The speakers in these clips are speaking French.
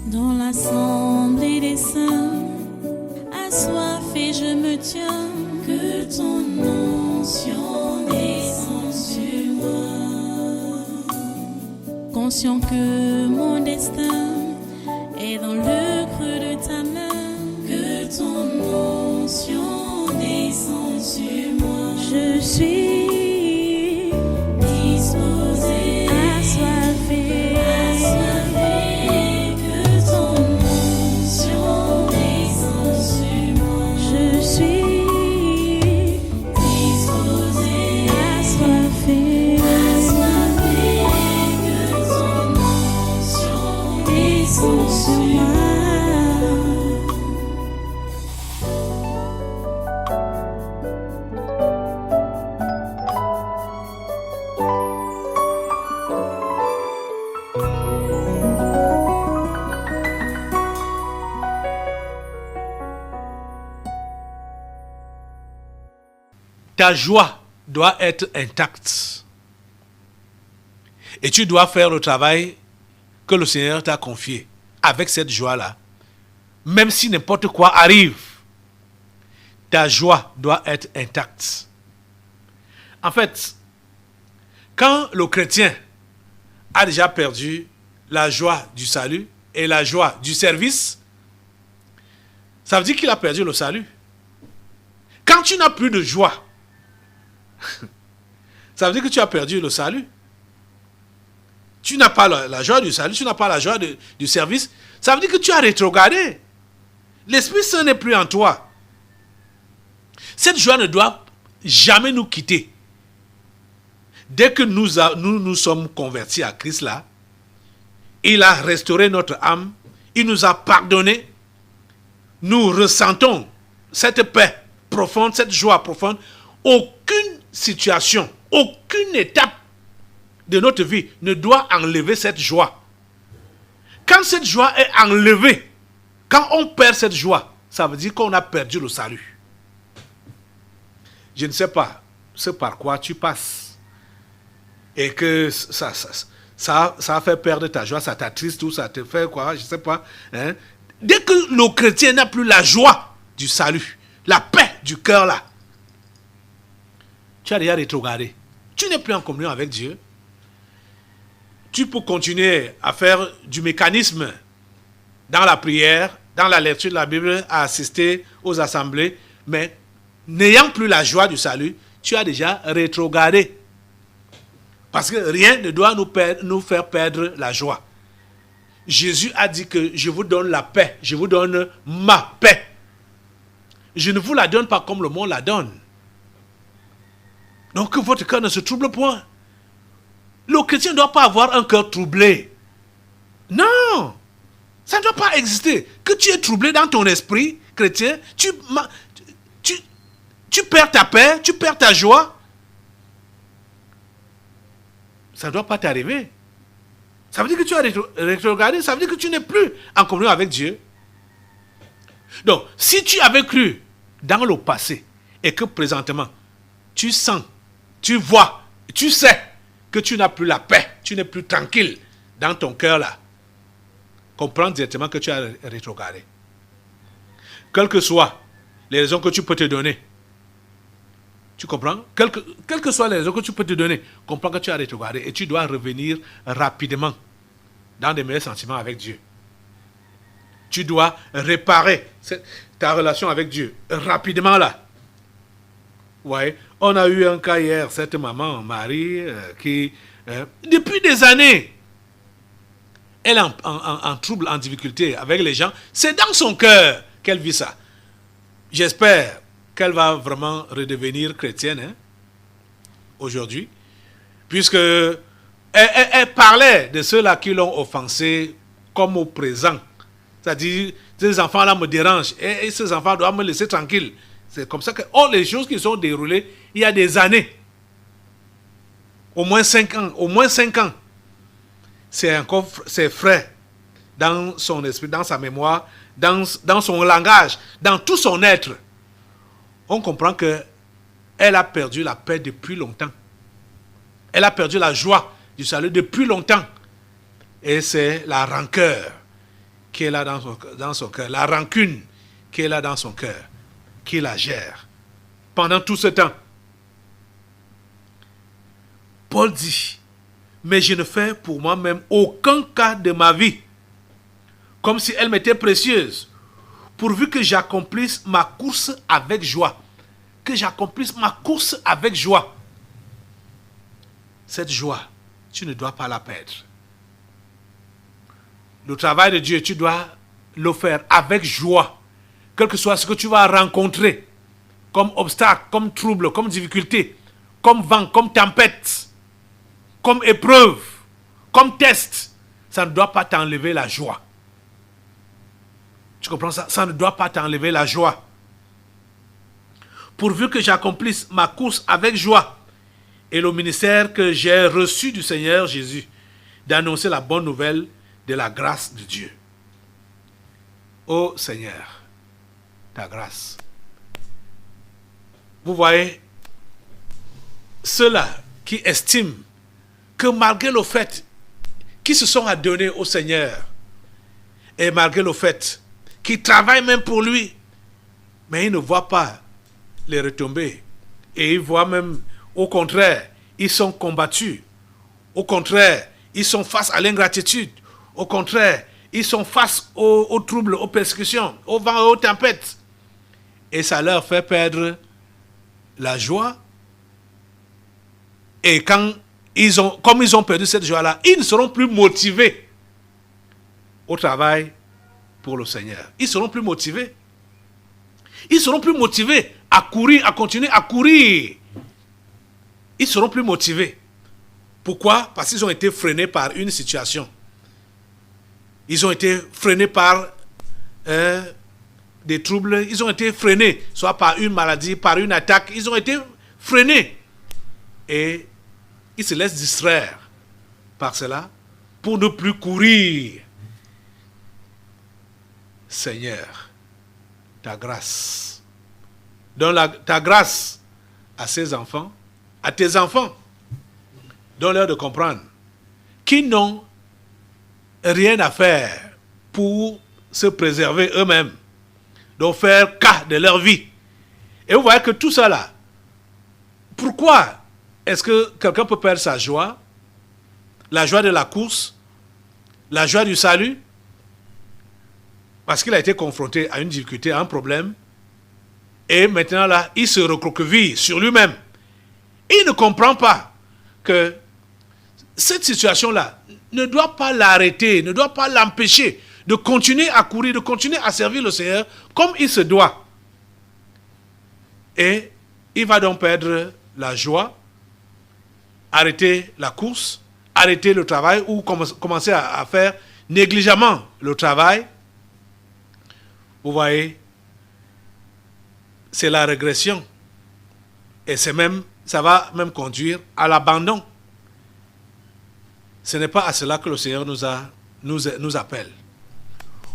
Dans l'assemblée des saints, assoiffé je me tiens, que ton onction descende sur moi. Conscient que mon destin est dans le creux de ta main, que ton onction descende sur moi. Je suis disposé, assoiffé, que ton onction descende sur moi. Je suis disposé, assoiffé, que ton onction descende sur moi. Ta joie doit être intacte. Et tu dois faire le travail que le Seigneur t'a confié avec cette joie-là. Même si n'importe quoi arrive, ta joie doit être intacte. En fait, quand le chrétien a déjà perdu la joie du salut et la joie du service, ça veut dire qu'il a perdu le salut. Quand tu n'as plus de joie, ça veut dire que tu as perdu le salut. Tu n'as pas la joie du salut, tu n'as pas la joie du service. Ça veut dire que tu as rétrogradé. L'Esprit Saint n'est plus en toi. Cette joie ne doit jamais nous quitter. Dès que nous sommes convertis à Christ là, il a restauré notre âme, il nous a pardonné. Nous ressentons cette paix profonde, cette joie profonde. Aucune situation, aucune étape de notre vie ne doit enlever cette joie. Quand cette joie est enlevée, quand on perd cette joie, ça veut dire qu'on a perdu le salut. Je ne sais pas ce par quoi tu passes et que ça a fait perdre ta joie, ça t'attriste ou ça te fait quoi, je ne sais pas. Hein? Dès que le chrétien n'a plus la joie du salut, la paix du cœur là, tu as déjà rétrogradé. Tu n'es plus en communion avec Dieu. Tu peux continuer à faire du mécanisme dans la prière, dans la lecture de la Bible, à assister aux assemblées, mais n'ayant plus la joie du salut, tu as déjà rétrogradé. Parce que rien ne doit nous faire perdre la joie. Jésus a dit que je vous donne la paix, je vous donne ma paix. Je ne vous la donne pas comme le monde la donne. Donc que votre cœur ne se trouble point. Le chrétien ne doit pas avoir un cœur troublé. Non, ça ne doit pas exister. Que tu es troublé dans ton esprit chrétien, tu perds ta paix, tu perds ta joie. Ça ne doit pas t'arriver. Ça veut dire que tu as rétrogradé, ça veut dire que tu n'es plus en communion avec Dieu. Donc, si tu avais cru dans le passé et que présentement, tu sens, tu vois, tu sais que tu n'as plus la paix, tu n'es plus tranquille dans ton cœur là, comprends directement que tu as rétrogradé. Quelles que soient les raisons que tu peux te donner, tu comprends? Quelles que soient les raisons que tu peux te donner, comprends que tu as rétrogradé et tu dois revenir rapidement dans des meilleurs sentiments avec Dieu. Tu dois réparer ta relation avec Dieu rapidement là. Ouais, on a eu un cas hier, cette maman, Marie, qui, depuis des années, elle est en trouble, en difficulté avec les gens. C'est dans son cœur qu'elle vit ça. J'espère qu'elle va vraiment redevenir chrétienne hein, aujourd'hui, puisque elle parlait de ceux-là qui l'ont offensée comme au présent. C'est-à-dire, ces enfants-là me dérangent et ces enfants doivent me laisser tranquille. C'est comme ça que les choses qui sont déroulées il y a des années, au moins 5 ans, c'est encore c'est frais dans son esprit, dans sa mémoire, dans son langage, dans tout son être. On comprend que elle a perdu la paix depuis longtemps. Elle a perdu la joie du salut depuis longtemps. Et c'est la rancœur qui est là dans son cœur, la rancune qui est là dans son cœur, qui la gère. Pendant tout ce temps, Paul dit, mais je ne fais pour moi-même aucun cas de ma vie, comme si elle m'était précieuse, pourvu que j'accomplisse ma course avec joie. Que j'accomplisse ma course avec joie. Cette joie, tu ne dois pas la perdre. Le travail de Dieu, tu dois le faire avec joie. Quel que soit ce que tu vas rencontrer, comme obstacle, comme trouble, comme difficulté, comme vent, comme tempête, comme épreuve, comme test, ça ne doit pas t'enlever la joie. Tu comprends ça? Ça ne doit pas t'enlever la joie. Pourvu que j'accomplisse ma course avec joie et le ministère que j'ai reçu du Seigneur Jésus, d'annoncer la bonne nouvelle de la grâce de Dieu. Ô Seigneur, ta grâce. Vous voyez, ceux-là qui estiment que malgré le fait qu'ils se sont adonnés au Seigneur, et malgré le fait qu'ils travaillent même pour lui, mais ils ne voient pas les retombées. Et ils voient même, au contraire, ils sont combattus. Au contraire, ils sont face à l'ingratitude. Au contraire, ils sont face aux troubles, aux persécutions, aux vents et aux tempêtes. Et ça leur fait perdre la joie. Et comme ils ont perdu cette joie-là, ils ne seront plus motivés au travail pour le Seigneur. Ils seront plus motivés. Ils seront plus motivés à courir, à continuer à courir. Ils seront plus motivés. Pourquoi? Parce qu'ils ont été freinés par une situation. Ils ont été freinés par des troubles. Ils ont été freinés, soit par une maladie, par une attaque. Ils ont été freinés. Et ils se laissent distraire par cela pour ne plus courir. Seigneur, ta grâce. Donne ta grâce à ces enfants, à tes enfants. Donne-leur de comprendre qu'ils n'ont rien à faire pour se préserver eux-mêmes, donc faire cas de leur vie. Et vous voyez que tout ça là, pourquoi est-ce que quelqu'un peut perdre sa joie, la joie de la course, la joie du salut, parce qu'il a été confronté à une difficulté, à un problème, et maintenant là, il se recroqueville sur lui-même. Il ne comprend pas que cette situation-là ne doit pas l'arrêter, ne doit pas l'empêcher de continuer à courir, de continuer à servir le Seigneur comme il se doit. Et il va donc perdre la joie, arrêter la course, arrêter le travail ou commencer à faire négligemment le travail. Vous voyez, c'est la régression. Et ça va même conduire à l'abandon. Ce n'est pas à cela que le Seigneur nous appelle.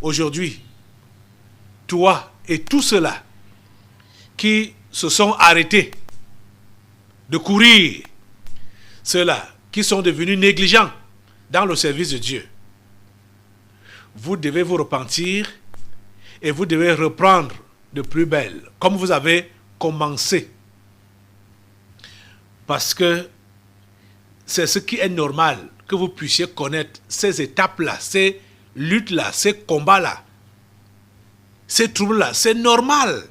Aujourd'hui, toi et tous ceux-là qui se sont arrêtés de courir, ceux-là qui sont devenus négligents dans le service de Dieu, vous devez vous repentir et vous devez reprendre de plus belle, comme vous avez commencé. Parce que c'est ce qui est normal, que vous puissiez connaître ces étapes-là, ces luttes-là, ces combats-là, ces troubles-là. C'est normal.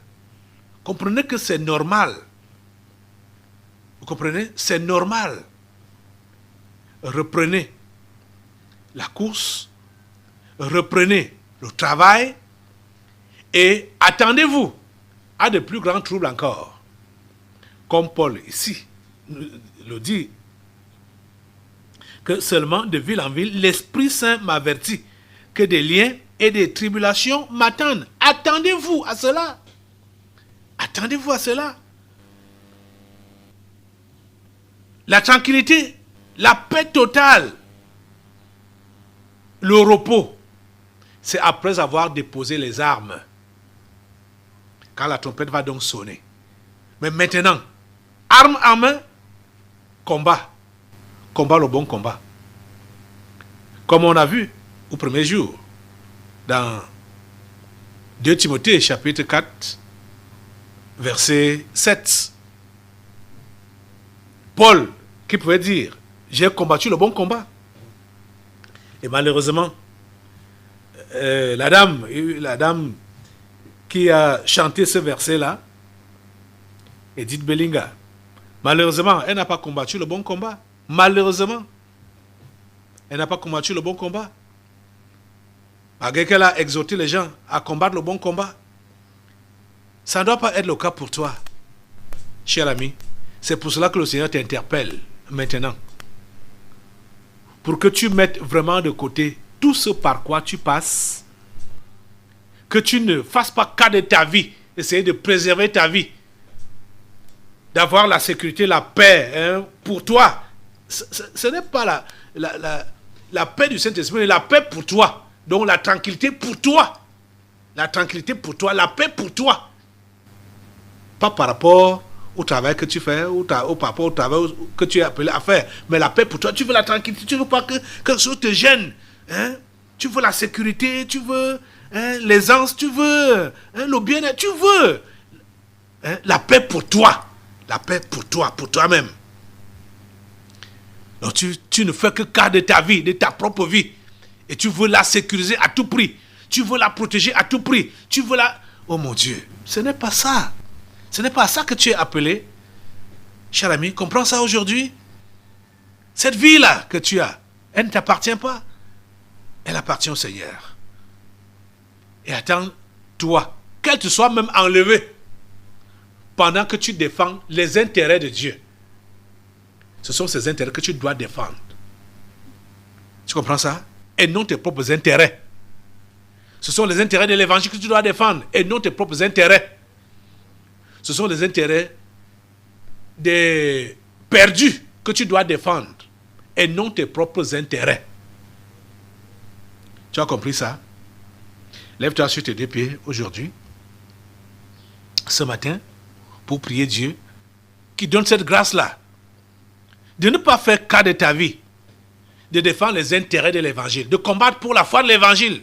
Comprenez que c'est normal. Vous comprenez? C'est normal. Reprenez la course, reprenez le travail et attendez-vous à de plus grands troubles encore. Comme Paul ici le dit, que seulement de ville en ville, l'Esprit Saint m'avertit que des liens et des tribulations m'attendent. Attendez-vous à cela. Attendez-vous à cela. La tranquillité, la paix totale, le repos, c'est après avoir déposé les armes. Quand la trompette va donc sonner. Mais maintenant, armes en main, combat. Combat le bon combat. Comme on a vu au premier jour. dans 2 Timothée chapitre 4, verset 7. Paul qui pouvait dire, j'ai combattu le bon combat. Et malheureusement, la dame qui a chanté ce verset-là, Edith Bellinga, malheureusement, elle n'a pas combattu le bon combat. Malheureusement, elle n'a pas combattu le bon combat. Malgré qu'elle a exhorté les gens à combattre le bon combat. Ça ne doit pas être le cas pour toi, cher ami. C'est pour cela que le Seigneur t'interpelle maintenant. Pour que tu mettes vraiment de côté tout ce par quoi tu passes. Que tu ne fasses pas cas de ta vie. Essayer de préserver ta vie. D'avoir la sécurité, la paix pour toi. Ce n'est pas la paix du Saint-Esprit, mais la paix pour toi. Donc la tranquillité pour toi. La tranquillité pour toi, la paix pour toi. Pas par rapport au travail que tu fais, ou par rapport au travail que tu es appelé à faire. Mais la paix pour toi, tu veux la tranquillité, tu ne veux pas que quelque chose te gêne. Hein? Tu veux la sécurité, tu veux l'aisance, tu veux le bien-être, tu veux la paix pour toi. La paix pour toi, pour toi-même. Donc tu ne fais que cas de ta vie, de ta propre vie. Et tu veux la sécuriser à tout prix. Tu veux la protéger à tout prix. Tu veux la... Oh mon Dieu, ce n'est pas ça. Ce n'est pas à ça que tu es appelé. Cher ami, comprends ça aujourd'hui. Cette vie-là que tu as, elle ne t'appartient pas. Elle appartient au Seigneur. Et attends, toi, qu'elle te soit même enlevée pendant que tu défends les intérêts de Dieu. Ce sont ces intérêts que tu dois défendre. Tu comprends ça? Et non tes propres intérêts. Ce sont les intérêts de l'évangile que tu dois défendre et non tes propres intérêts. Ce sont les intérêts des perdus que tu dois défendre et non tes propres intérêts. Tu as compris ça? Lève-toi sur tes 2 pieds aujourd'hui, ce matin, pour prier Dieu qui donne cette grâce-là de ne pas faire cas de ta vie, de défendre les intérêts de l'évangile, de combattre pour la foi de l'évangile,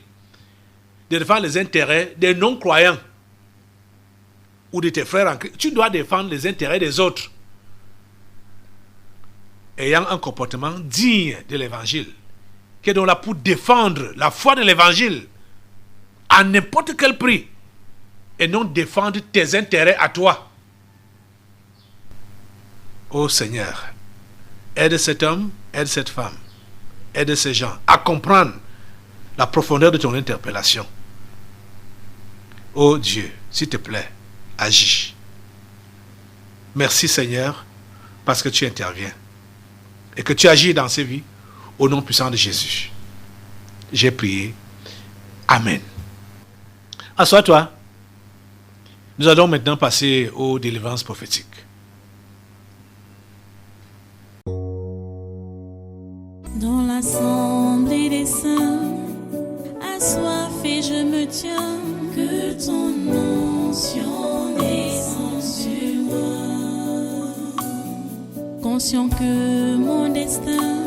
de défendre les intérêts des non-croyants ou de tes frères en Christ. Tu dois défendre les intérêts des autres, ayant un comportement digne de l'évangile, qui est donc là pour défendre la foi de l'évangile à n'importe quel prix, et non défendre tes intérêts à toi. Ô Seigneur, aide cet homme, aide cette femme, aide ces gens à comprendre la profondeur de ton interpellation. Ô Dieu, s'il te plaît, agis. Merci Seigneur, parce que tu interviens et que tu agis dans ces vies au nom puissant de Jésus. J'ai prié. Amen. Assois-toi. Nous allons maintenant passer aux délivrances prophétiques. Dans l'assemblée des saints, assoiffé je me tiens, que ton onction descende sur moi. Conscient que mon destin